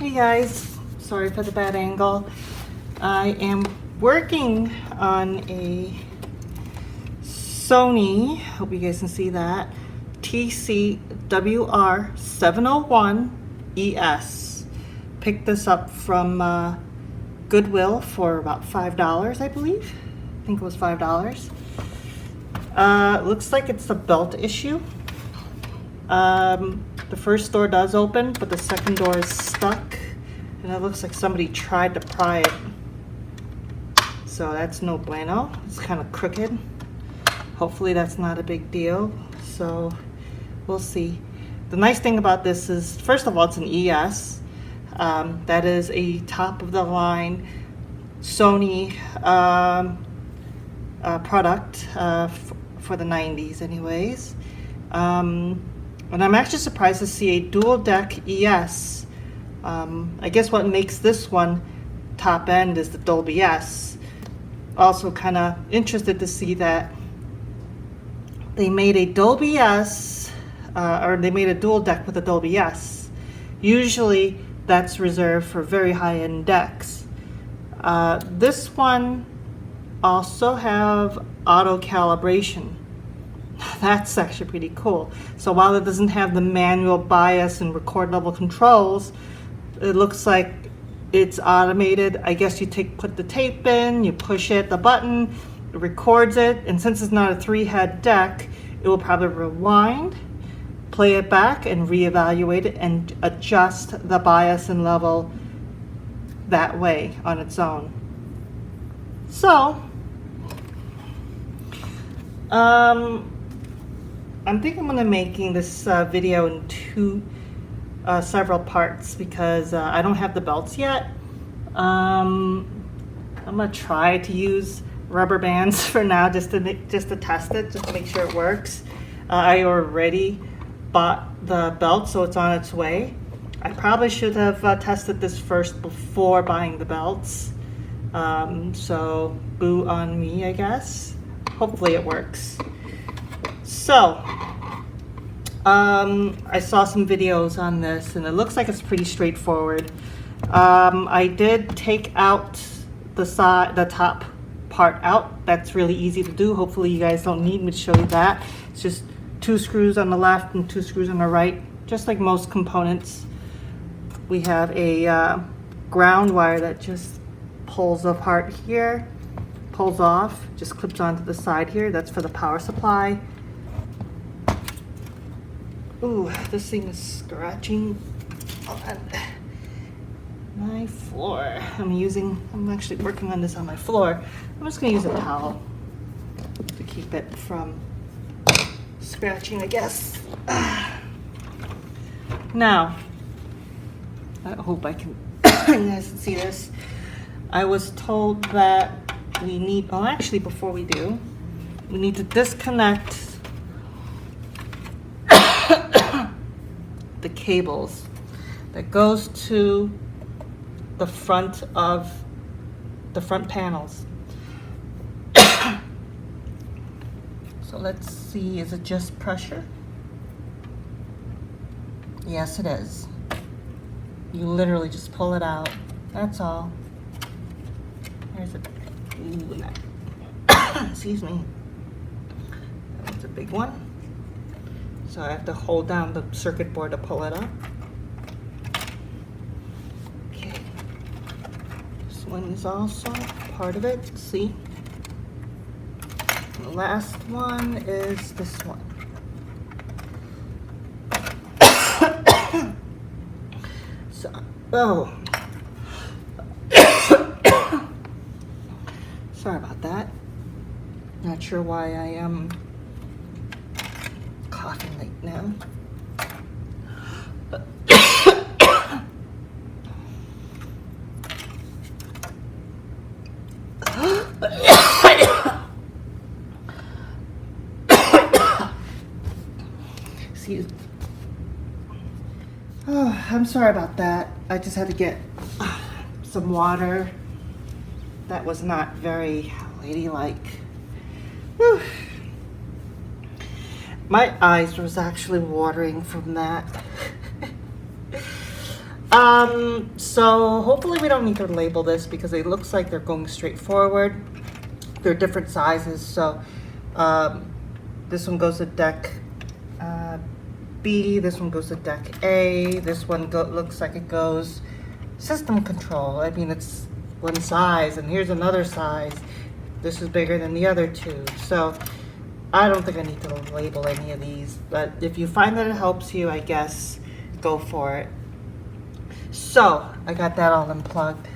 Hey guys, sorry for the bad angle. I am working on a Sony, hope you guys can see that, TC-WR701ES. Picked this up from Goodwill for about $5, I believe. I think it was $5. Looks like it's a belt issue. The first door does open, but the second door is stuck, and it looks like somebody tried to pry it. So that's no bueno. It's kind of crooked. Hopefully that's not a big deal. So we'll see. The nice thing about this is, first of all, it's an ES. That is a top of the line Sony product for the 90s anyways. And I'm actually surprised to see a dual deck ES. I guess what makes this one top end is the Dolby S. Also kind of interested to see that they made a Dolby S, or they made a dual deck with a Dolby S. Usually that's reserved for very high-end decks. This one also have auto calibration. That's actually pretty cool. So while it doesn't have the manual bias and record level controls, it looks like it's automated. I guess you put the tape in, you push the button, it records it, and since it's not a 3-head deck, it will probably rewind, play it back, and reevaluate it and adjust the bias and level that way on its own. So, I'm thinking I'm going to making this video in several parts because I don't have the belts yet. I'm going to try to use rubber bands for now just to test it, just to make sure it works. I already bought the belt, so it's on its way. I probably should have tested this first before buying the belts. So boo on me, I guess. Hopefully it works. So, I saw some videos on this, and it looks like it's pretty straightforward. I did take out the top part out. That's really easy to do. Hopefully you guys don't need me to show you that. It's just 2 screws on the left and 2 screws on the right, just like most components. We have a ground wire that just pulls apart here, pulls off, just clips onto the side here. That's for the power supply. Ooh, this thing is scratching on my floor. I'm actually working on this on my floor. I'm just gonna use a towel to keep it from scratching, I guess. Now, I hope I can, you guys can see this. I was told that we need, well actually before we do, we need to disconnect the cables that goes to the front panels. So let's see, is it just pressure? Yes, it is. You literally just pull it out. That's all. Here's it. Excuse me. That's a big one. So I have to hold down the circuit board to pull it up. Okay. This one is also part of it. See? The last one is this one. So, oh. Sorry about that. Not sure why I am coughing right now. But excuse me. Oh, I'm sorry about that. I just had to get some water. That was not very ladylike. Whew. My eyes was actually watering from that. So hopefully we don't need to label this because it looks like they're going straight forward. They're different sizes, so this one goes to deck B, this one goes to deck A, this one looks like it goes system control. I mean, it's one size, and here's another size. This is bigger than the other two, so I don't think I need to label any of these, but if you find that it helps you, I guess, go for it. So, I got that all unplugged.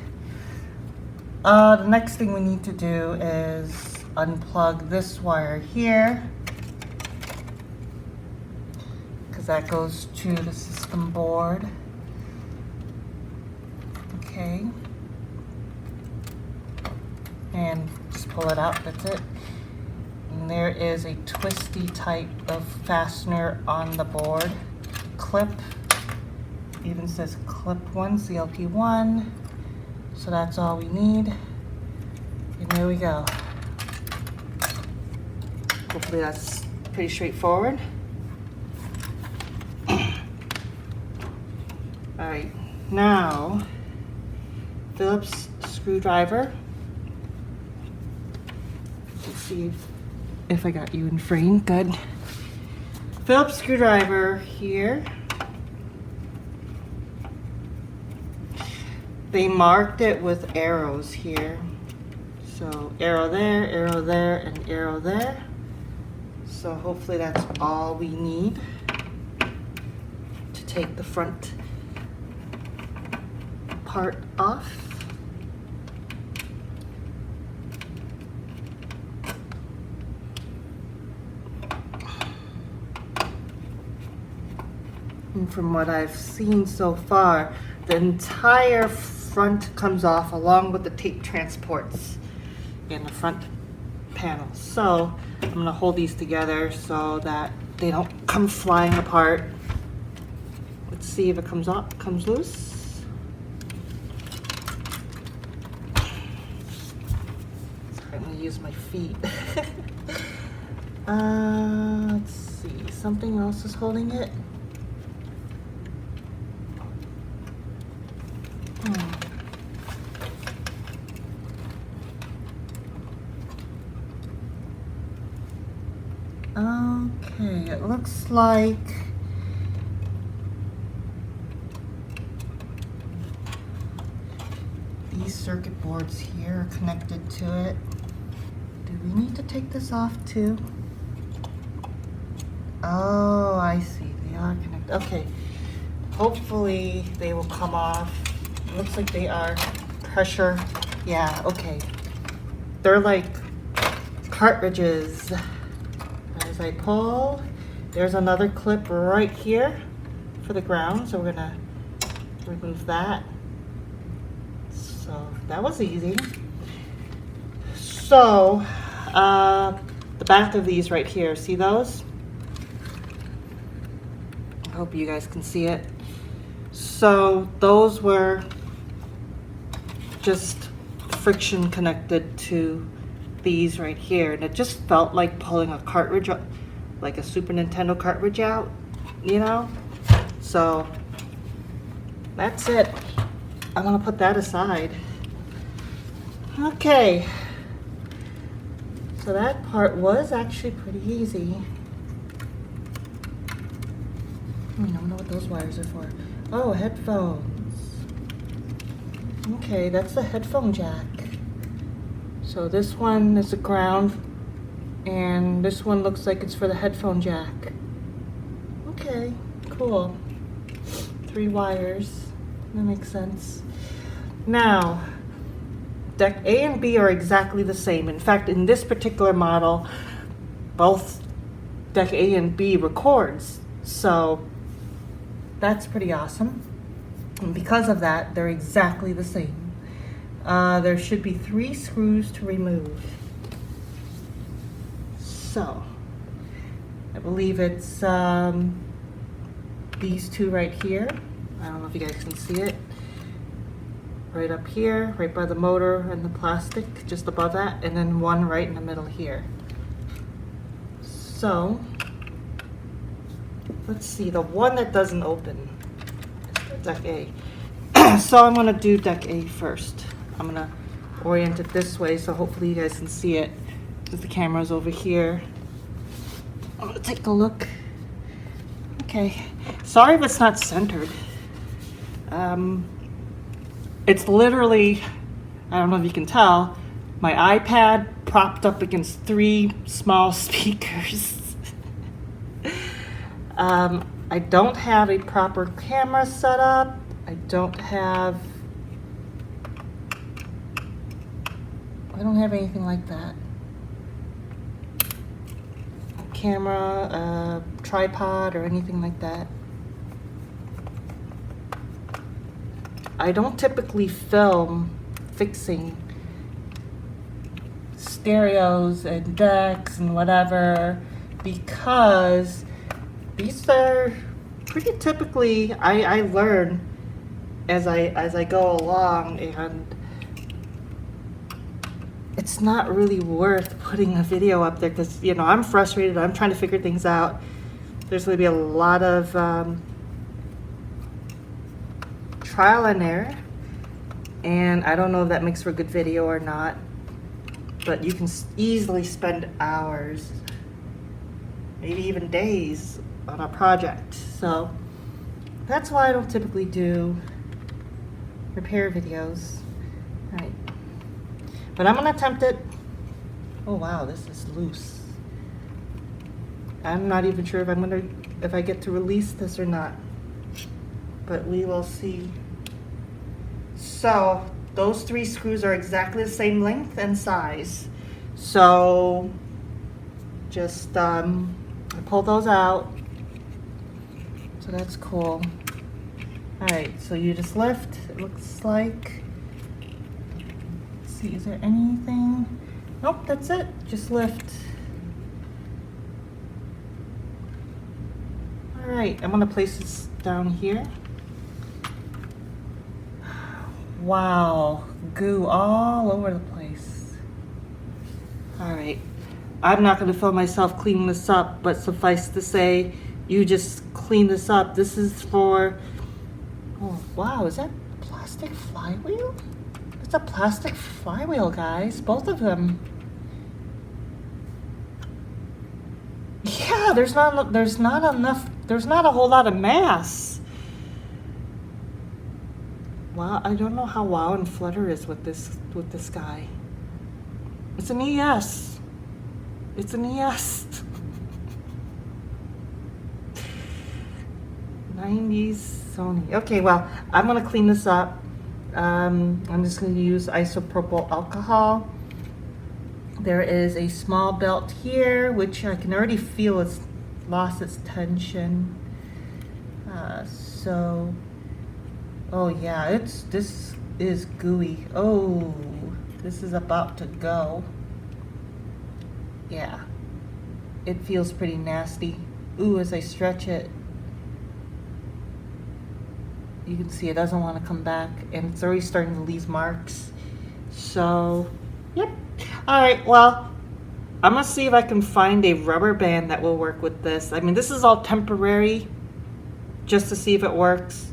The next thing we need to do is unplug this wire here, because that goes to the system board. Okay. And just pull it out, that's it. And there is a twisty type of fastener on the board. Clip. Even says clip 1, CLP1. So that's all we need. And there we go. Hopefully that's pretty straightforward. Alright, now Phillips screwdriver. Let's see if I got you in frame. Good. Phillips screwdriver here. They marked it with arrows here. So arrow there, and arrow there. So hopefully that's all we need to take the front part off. And from what I've seen so far, the entire front comes off along with the tape transports in the front panel. So I'm gonna hold these together so that they don't come flying apart. Let's see if it comes loose. Sorry, I'm gonna use my feet. Let's see, something else is holding it. Okay, it looks like these circuit boards here are connected to it. Do we need to take this off too? Oh, I see, they are connected. Okay, hopefully they will come off. It looks like they are pressure. Yeah, okay. They're like cartridges. As I pull, there's another clip right here for the ground, so we're gonna remove that. So that was easy. So the back of these right here, see those? I hope you guys can see it. So those were just friction connected to these right here, and it just felt like pulling a cartridge, like a Super Nintendo cartridge out, you know? So that's it. I'm gonna put that aside. Okay, so that part was actually pretty easy. I don't know what those wires are for. Oh, headphones. Okay, that's the headphone jack. So this one is the ground, and this one looks like it's for the headphone jack. Okay, cool. 3 wires, that makes sense. Now, deck A and B are exactly the same. In fact, in this particular model, both deck A and B records. So that's pretty awesome. And because of that, they're exactly the same. There should be 3 screws to remove. So, I believe it's these 2 right here. I don't know if you guys can see it. Right up here, right by the motor and the plastic, just above that, and then 1 right in the middle here. So, let's see, the one that doesn't open, deck A. So I'm gonna do deck A first. I'm gonna orient it this way so hopefully you guys can see it, because the camera's over here. I'm gonna take a look. Okay, sorry if it's not centered. It's literally, I don't know if you can tell, my iPad propped up against 3 small speakers. I don't have a proper camera set up. I don't have anything like that. A camera, tripod, or anything like that. I don't typically film fixing stereos and decks and whatever, because these are pretty typically, I learn as I go along, and it's not really worth putting a video up there because, you know, I'm frustrated. I'm trying to figure things out. There's going to be a lot of trial and error, and I don't know if that makes for a good video or not, but you can easily spend hours, maybe even days on a project. So that's why I don't typically do repair videos. All right, but I'm gonna attempt it. Oh wow, this is loose. I'm not even sure if I get to release this or not, but we will see. So those 3 screws are exactly the same length and size. So just I pull those out. So that's cool. All right, so you just lift, it looks like. Let's see, is there anything? Nope, that's it, just lift. All right, I'm gonna place this down here. Wow, goo all over the place. All right, I'm not gonna film myself cleaning this up, but suffice to say, you just clean this up. This is for, oh wow, is that plastic flywheel? It's a plastic flywheel, guys, both of them. Yeah, there's not a whole lot of mass. Wow, I don't know how wow and flutter is with this guy. It's an ES. It's an ES. 90s Sony. Okay, well, I'm gonna clean this up. I'm just gonna use isopropyl alcohol. There is a small belt here, which I can already feel it's lost its tension. Oh yeah, this is gooey. Oh, this is about to go. Yeah, it feels pretty nasty. Ooh, as I stretch it, you can see it doesn't want to come back, and it's already starting to leave marks. So, yep. All right, well, I'm gonna see if I can find a rubber band that will work with this. I mean, this is all temporary, just to see if it works.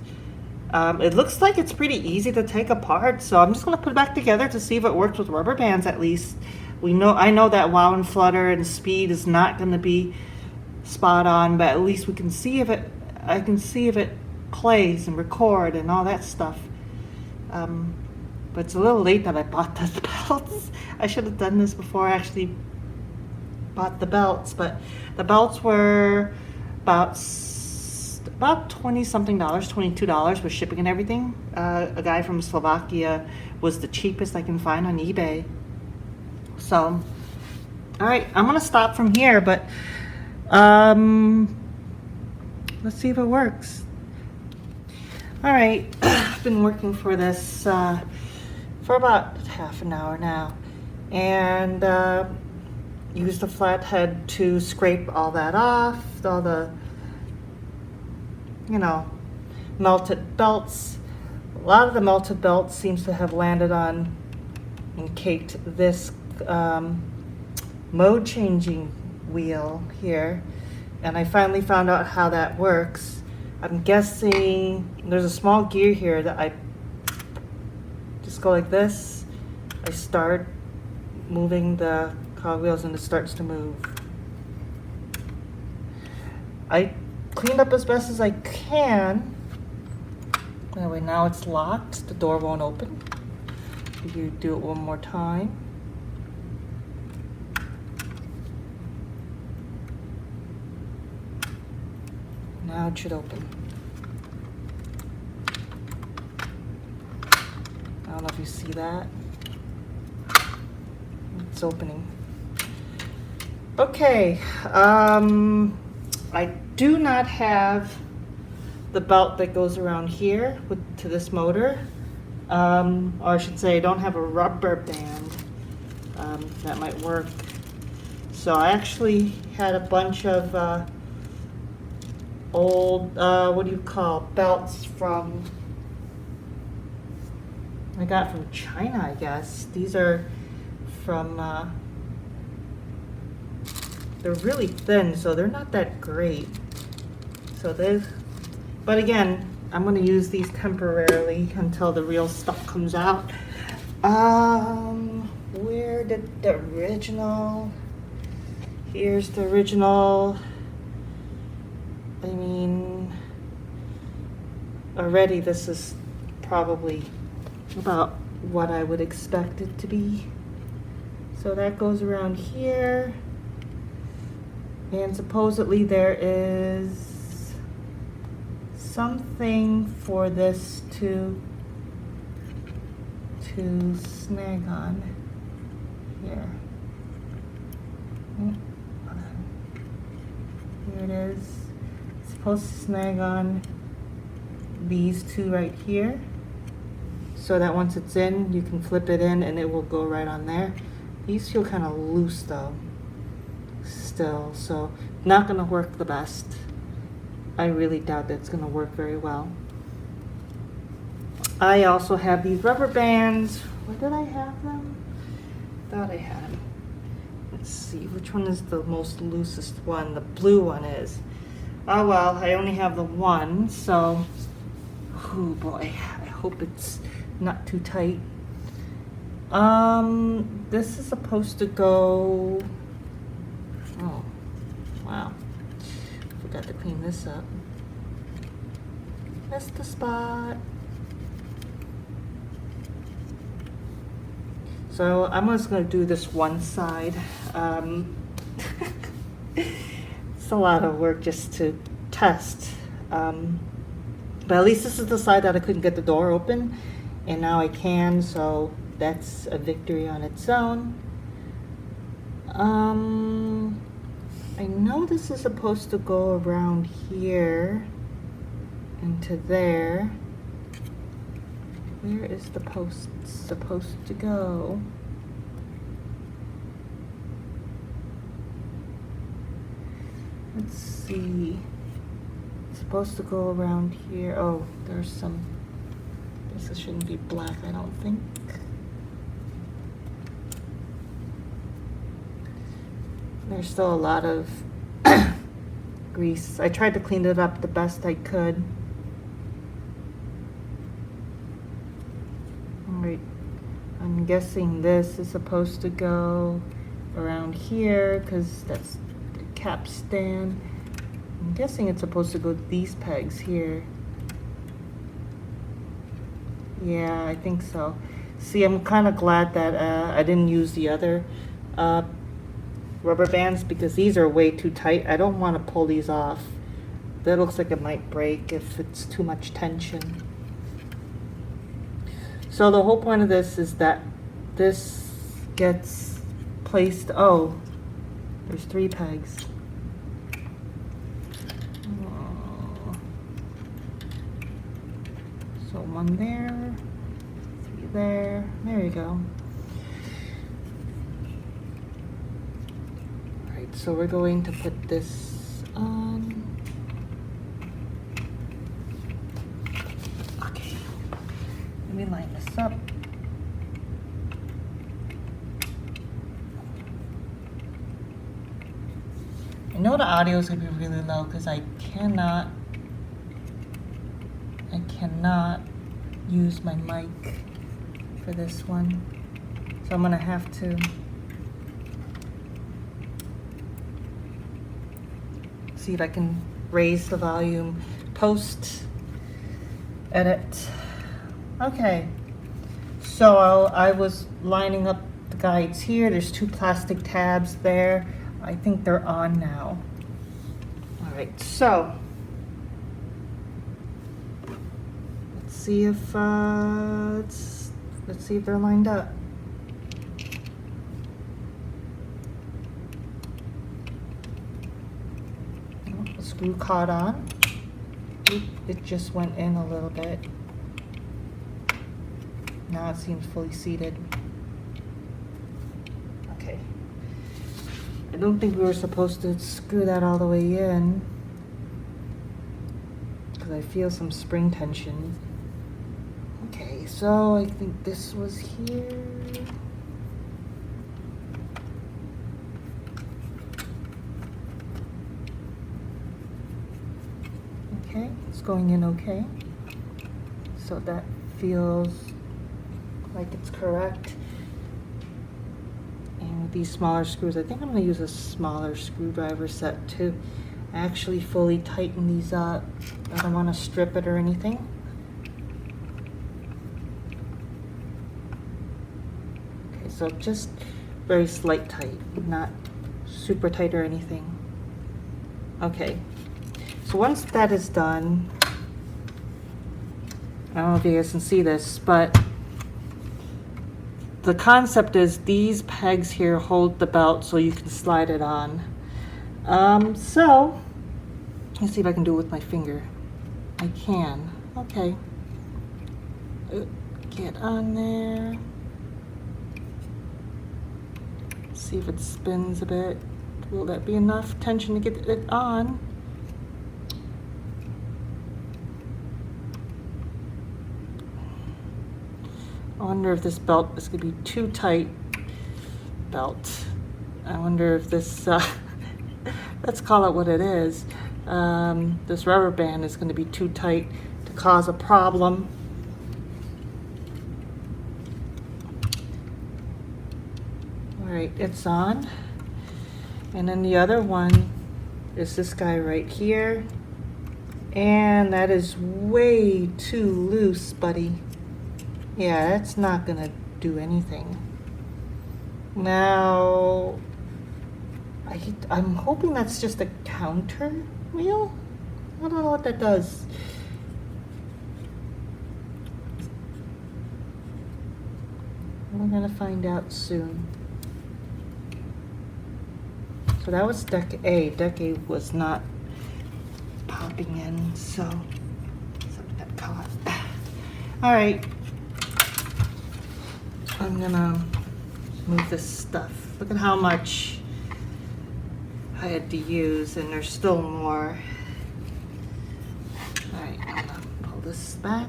It looks like it's pretty easy to take apart, so I'm just gonna put it back together to see if it works with rubber bands at least. I know that wow and flutter and speed is not gonna be spot on, but at least we can see if I can see if it plays and record and all that stuff. But it's a little late that I bought the belts. I should have done this before I actually bought the belts, but the belts were about $20-something, $22 with shipping and everything. A guy from Slovakia was the cheapest I can find on eBay. So, all right, I'm gonna stop from here, but let's see if it works. All right, I've been working for this for about half an hour now, and used the flathead to scrape all that off, all the, you know, melted belts. A lot of the melted belts seems to have landed on and caked this mode changing wheel here, and I finally found out how that works. I'm guessing there's a small gear here that I just go like this. I start moving the cogwheels and it starts to move. I cleaned up as best as I can. Anyway, now it's locked. The door won't open. If you do it one more time. Now it should open. I don't know if you see that. It's opening. Okay, I do not have the belt that goes around here to this motor. Or I should say I don't have a rubber band that might work. So I actually had a bunch of old, what do you call, belts from, I got from China, I guess. These are from, they're really thin, so they're not that great. So but again, I'm gonna use these temporarily until the real stuff comes out. Where did the original, here's the original. I mean, already this is probably about what I would expect it to be. So that goes around here. And supposedly there is something for this to snag on here. Here it is. It's supposed to snag on these two right here, so that once it's in, you can flip it in and it will go right on there. These feel kind of loose though, still, so not gonna work the best. I really doubt that it's gonna work very well. I also have these rubber bands. Where did I have them? Thought I had them. Let's see, which one is the most loosest one? The blue one is. Oh well, I only have the one, so, oh boy, I hope it's not too tight. This is supposed to go, oh, wow. Forgot to clean this up. That's the spot. So I'm just gonna do this one side. It's a lot of work just to test. But at least this is the side that I couldn't get the door open, and now I can, so that's a victory on its own. I know this is supposed to go around here into there. Where is the post supposed to go? Let's see. It's supposed to go around here. Oh, there's some. This shouldn't be black, I don't think. There's still a lot of grease. I tried to clean it up the best I could. Alright, I'm guessing this is supposed to go around here because that's the capstan. I'm guessing it's supposed to go these pegs here. Yeah, I think so. See, I'm kind of glad that I didn't use the other rubber bands because these are way too tight. I don't want to pull these off. That looks like it might break if it's too much tension. So the whole point of this is that this gets placed, oh, there's 3 pegs. Oh. So 1 there, 3 there, there you go. Alright, so we're going to put this on. Okay, let me line this up. I know the audio is going to be really low because I cannot cannot use my mic for this one. So I'm gonna have to see if I can raise the volume post edit. Okay, so I was lining up the guides here. There's 2 plastic tabs there. I think they're on now. All right, so let's see if let's see if they're lined up. The screw caught on. It just went in a little bit. Now it seems fully seated. Okay. I don't think we were supposed to screw that all the way in, because I feel some spring tension. Okay, so I think this was here. Okay, it's going in okay. So that feels like it's correct. And with these smaller screws, I think I'm going to use a smaller screwdriver set to actually fully tighten these up. I don't want to strip it or anything. Okay, so just very slight tight, not super tight or anything. Okay, so once that is done, I don't know if you guys can see this, but the concept is these pegs here hold the belt so you can slide it on. So let's see if I can do it with my finger. I can. Okay. Get on there. See if it spins a bit. Will that be enough tension to get it on? I wonder if this belt is going to be too tight. Belt. I wonder if this, let's call it what it is. This rubber band is going to be too tight to cause a problem. All right, it's on. And then the other one is this guy right here. And that is way too loose, buddy. Yeah, that's not gonna do anything. Now, I'm hoping that's just a counter wheel. I don't know what that does. We're gonna find out soon. So that was deck A. Deck A was not popping in, so something got caught. All right. I'm gonna move this stuff. Look at how much I had to use, and there's still more. All right, I'm gonna pull this back.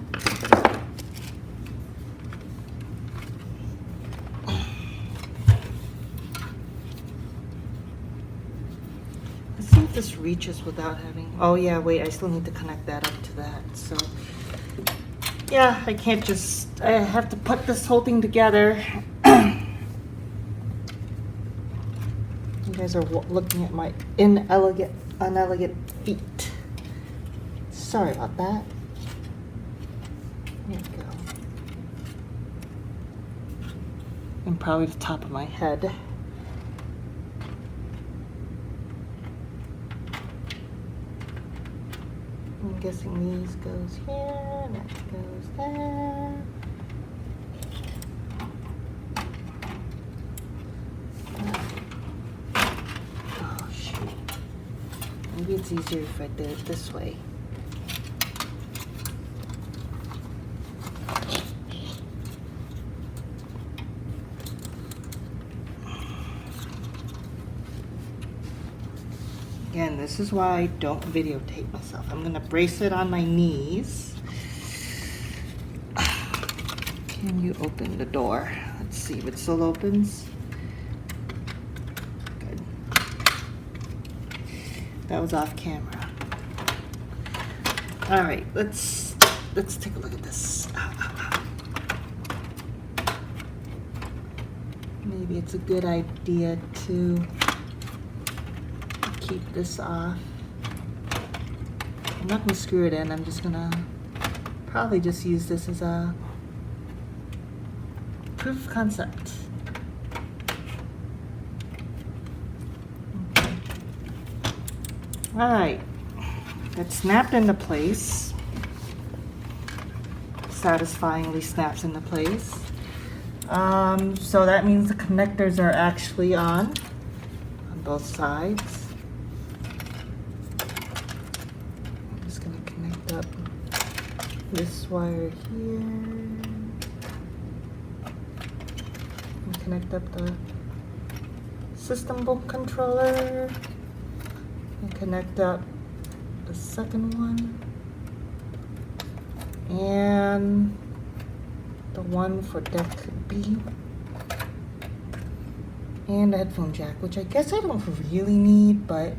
Let's see if this reaches without having, oh yeah, wait, I still need to connect that up to that, so. Yeah, I can't just, I have to put this whole thing together. You guys are looking at my unelegant feet. Sorry about that. There we go. And probably the top of my head. I'm guessing these goes here, that goes there. Oh shoot. Maybe it's easier if I did it this way. Again, this is why I don't videotape myself. I'm gonna brace it on my knees. Can you open the door? Let's see if it still opens. Good. That was off camera. All right, let's let's take a look at this. Ow, ow, ow. Maybe it's a good idea to keep this off. I'm not gonna screw it in. I'm just gonna probably just use this as a proof of concept. Okay. All right, that's snapped into place. Satisfyingly snaps into place. So that means the connectors are actually on both sides. I'm just gonna connect up this wire here and connect up the system book controller and connect up the second one and the one for deck B and a headphone jack, which I guess I don't really need, but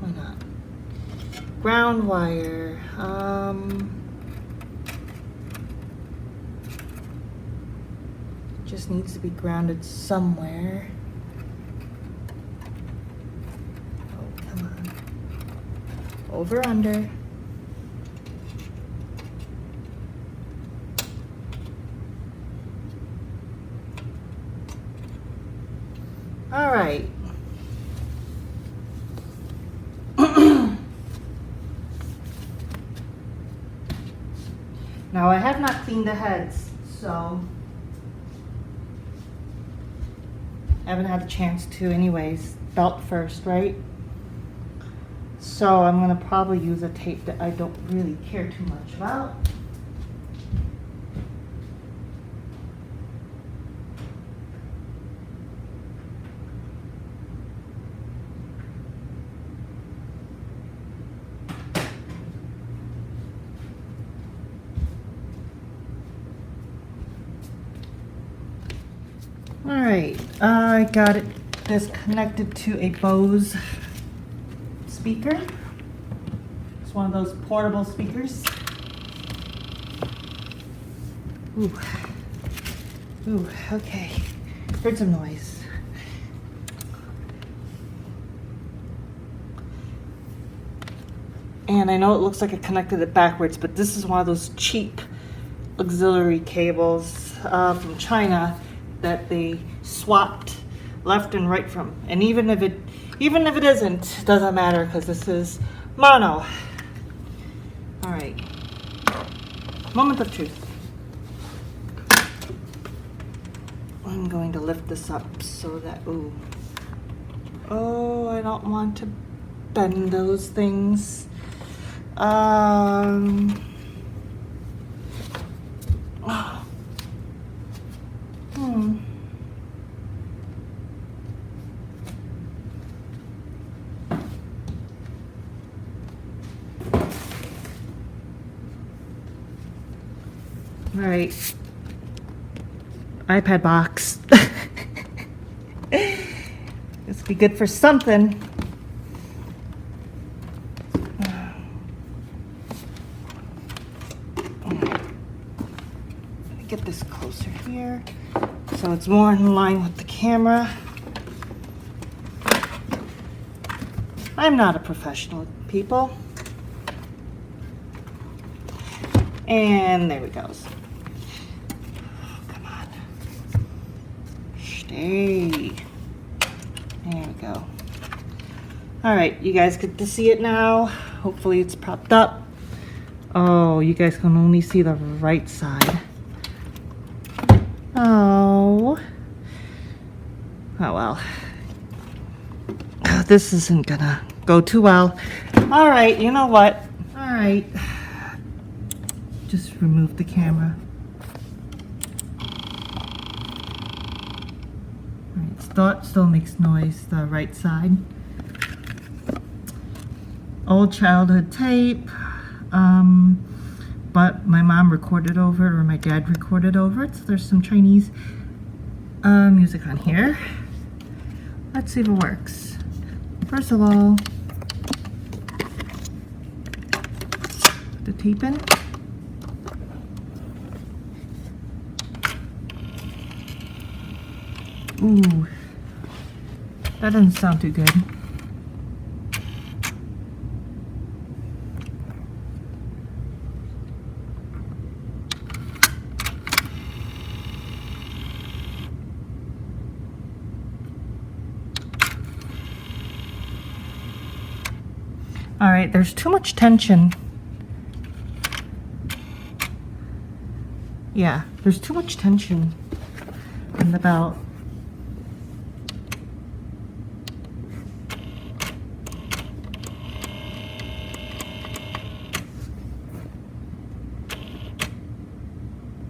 why not? Ground wire. Just needs to be grounded somewhere. Oh, come on. Over, under. All right. Now I have not cleaned the heads, so I haven't had a chance to anyways. Belt first, right? So I'm gonna probably use a tape that I don't really care too much about. All right, I got it disconnected to a Bose speaker. It's one of those portable speakers. Ooh, ooh, okay. Heard some noise. And I know it looks like I connected it backwards, but this is one of those cheap auxiliary cables from China that they swapped left and right from. And even if it isn't, it doesn't matter because this is mono. All right, moment of truth. I'm going to lift this up so that, ooh. Oh, I don't want to bend those things. All right, iPad box. This would be good for something. Get this closer here so it's more in line with the camera. I'm not a professional, people. And there we go. Oh, come on. Stay. There we go. All right, you guys get to see it now. Hopefully it's propped up. Oh, you guys can only see the right side. Oh. Oh well. This isn't gonna go too well. All right, you know what? All right. Just remove the camera. All right, still makes noise, the right side. Old childhood tape. But my mom recorded over it, or my dad recorded over it, so there's some Chinese music on here. Let's see if it works. First of all, the tape in. Ooh, that doesn't sound too good. All right, there's too much tension. Yeah, there's too much tension in the belt.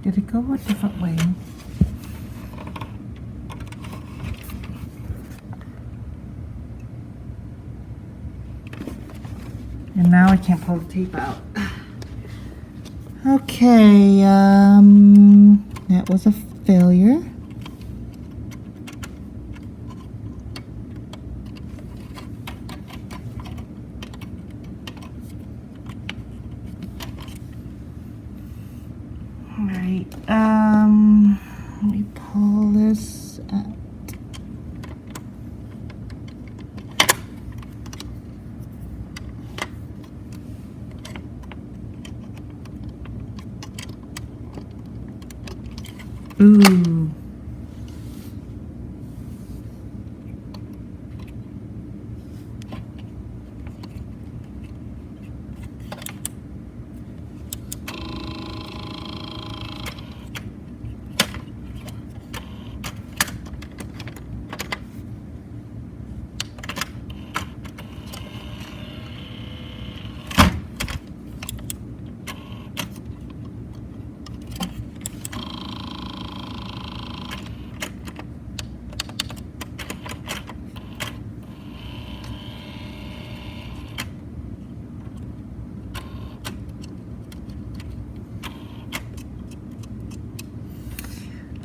Did it go a different way? And now I can't pull the tape out. Okay, that was a failure. All right, let me pull this out. Ooh.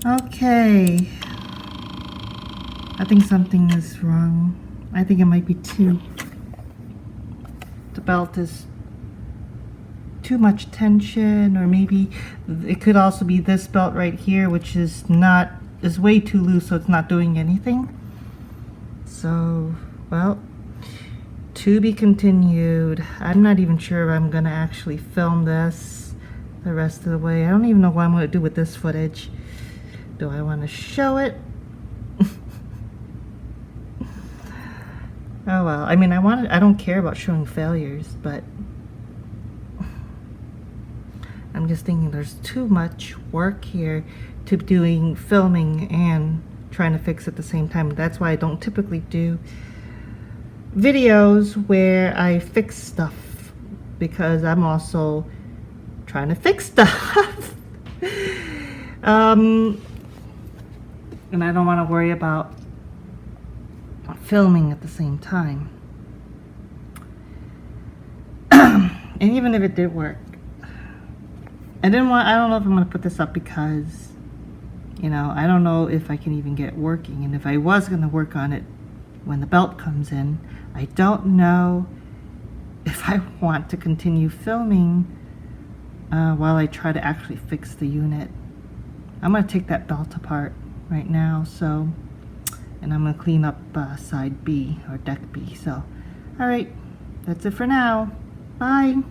Okay, I think something is wrong. I think it might be the belt is too much tension, or maybe it could also be this belt right here, which is way too loose, so it's not doing anything. So, well, to be continued. I'm not even sure if I'm gonna actually film this the rest of the way. I don't even know what I'm gonna do with this footage. Do I want to show it? Oh well, I mean, I don't care about showing failures, but I'm just thinking there's too much work here to doing filming and trying to fix at the same time. That's why I don't typically do videos where I fix stuff, because I'm also trying to fix stuff. And I don't want to worry about filming at the same time. And even if it did work, I don't know if I'm going to put this up because, you know, I don't know if I can even get it working. And if I was going to work on it when the belt comes in, I don't know if I want to continue filming while I try to actually fix the unit. I'm going to take that belt apart right now, and I'm going to clean up side B, or deck B. So, all right, that's it for now. Bye.